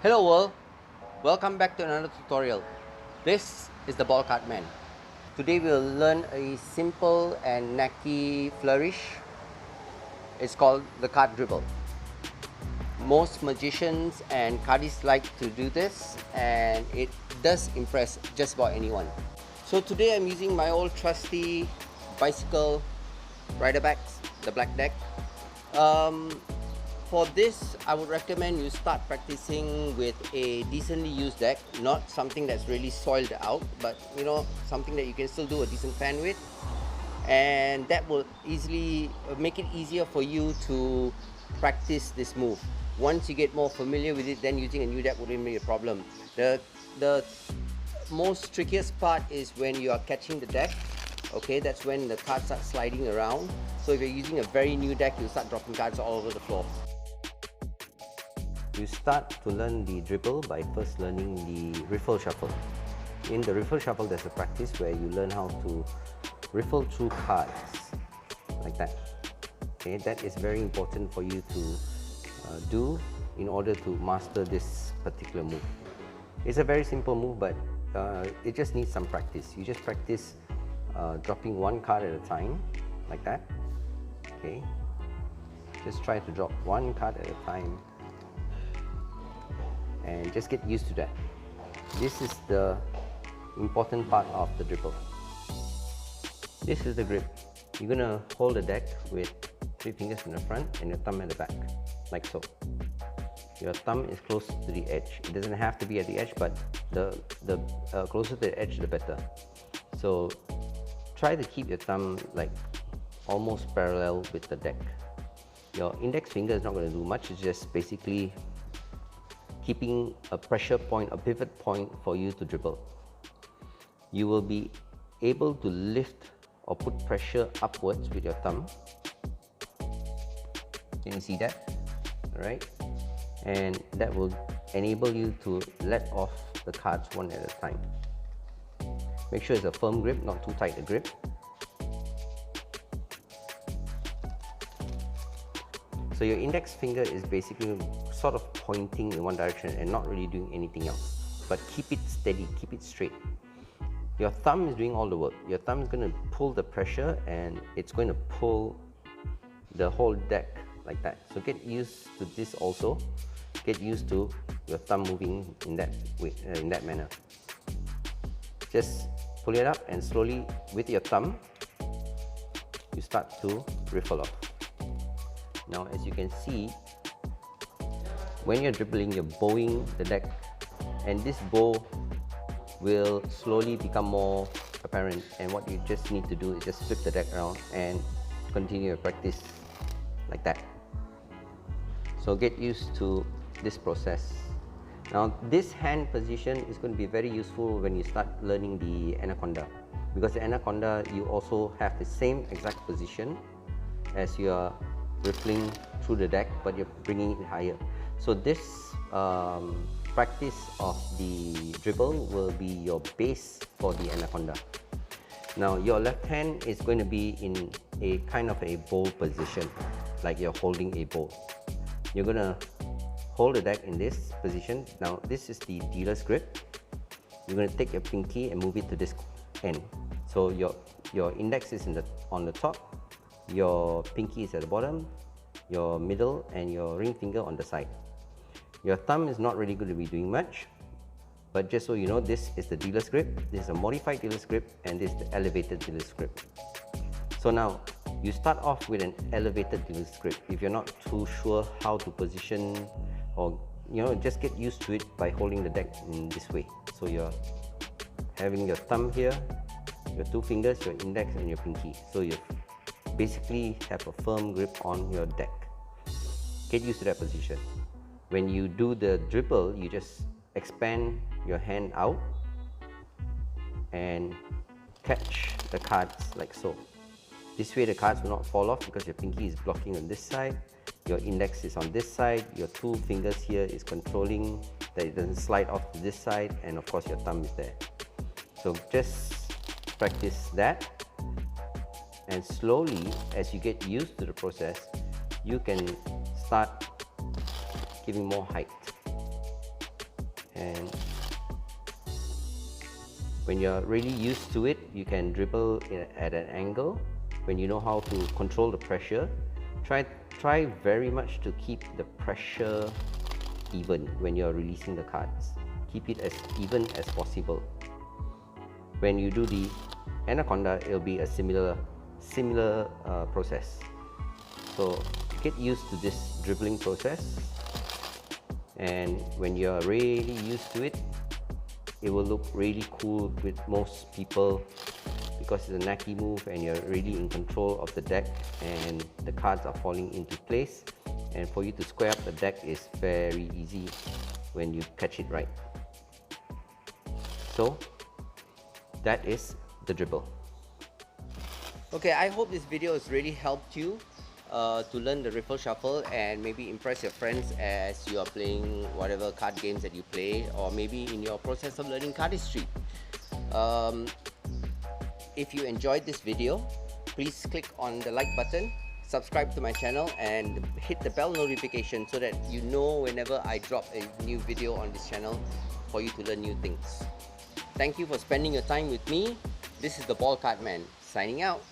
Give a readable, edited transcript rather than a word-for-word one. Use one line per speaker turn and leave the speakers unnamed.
Hello world, welcome back to another tutorial. This is the ball card man. Today we'll learn a simple and knacky flourish. It's called the card dribble. Most magicians and cardists like to do this, and it does impress just about anyone. So today I'm using my old trusty bicycle rider backs, the black deck. For this, I would recommend you start practicing with a decently used deck, not something that's really soiled out, but something that you can still do a decent fan with, and that will easily make it easier for you to practice this move. Once you get more familiar with it, then using a new deck wouldn't be a problem. The most trickiest part is when you are catching the deck. Okay, that's when the cards start sliding around. So if you're using a very new deck, you'll start dropping cards all over the floor. You start to learn the dribble by first learning the riffle shuffle. In the riffle shuffle, there's a practice where you learn how to riffle through cards like that. Okay, that is very important for you to do in order to master this particular move. It's a very simple move, but it just needs some practice. You just practice dropping one card at a time like that. Okay, just try to drop one card at a time and just get used to that. This is the important part of the dribble. This is the grip. You're gonna hold the deck with 3 fingers in the front and your thumb at the back, like so. Your thumb is close to the edge. It doesn't have to be at the edge, but the closer to the edge, the better. So try to keep your thumb like almost parallel with the deck. Your index finger is not going to do much. It's just basically keeping a pressure point, a pivot point for you to dribble. You will be able to lift or put pressure upwards with your thumb. Can you see that? Alright, and that will enable you to let off the cards one at a time. Make sure it's a firm grip, not too tight a grip. So your index finger is basically sort of pointing in one direction and not really doing anything else. But keep it steady, keep it straight. Your thumb is doing all the work. Your thumb is going to pull the pressure and it's going to pull the whole deck like that. So get used to this also. Get used to your thumb moving in that way, in that manner. Just pull it up and slowly with your thumb, you start to riffle off. Now, as you can see, when you're dribbling, you're bowing the deck, and this bow will slowly become more apparent, and what you just need to do is just flip the deck around and continue your practice like that. So get used to this process. Now, this hand position is going to be very useful when you start learning the Anaconda, because the Anaconda, you also have the same exact position as you are riffling through the deck, but you're bringing it higher. So this practice of the dribble will be your base for the Anaconda. Now, your left hand is going to be in a kind of a bow position, like you're holding a bow. You're going to hold the deck in this position. Now, this is the dealer's grip. You're going to take your pinky and move it to this end. So your index is on the top, your pinky is at the bottom, your middle and your ring finger on the side. Your thumb is not really going to be doing much, but just so you know, this is the dealer's grip, this is a modified dealer's grip, and this is the elevated dealer's grip. So now, you start off with an elevated dealer's grip. If you're not too sure how to position, or just get used to it by holding the deck in this way. So you're having your thumb here, your 2 fingers, your index and your pinky. So you basically have a firm grip on your deck. Get used to that position. When you do the dribble, you just expand your hand out and catch the cards like so. This way the cards will not fall off because your pinky is blocking on this side, your index is on this side, your 2 fingers here is controlling that it doesn't slide off to this side, and of course your thumb is there. So just practice that, and slowly, as you get used to the process, you can start giving more height. And when you're really used to it, you can dribble at an angle. When you know how to control the pressure, try very much to keep the pressure even when you're releasing the cards. Keep it as even as possible. When you do the Anaconda, it'll be a similar process. So get used to this dribbling process, and when you're really used to it, it will look really cool with most people because it's a knacky move and you're really in control of the deck and the cards are falling into place, and for you to square up the deck is very easy when you catch it right. So that is the dribble. Okay, I hope this video has really helped you to learn the Riffle Shuffle and maybe impress your friends as you are playing whatever card games that you play, or maybe in your process of learning cardistry. If you enjoyed this video, please click on the like button, subscribe to my channel and hit the bell notification so that you know whenever I drop a new video on this channel for you to learn new things. Thank you for spending your time with me. This is the Ball Card Man signing out.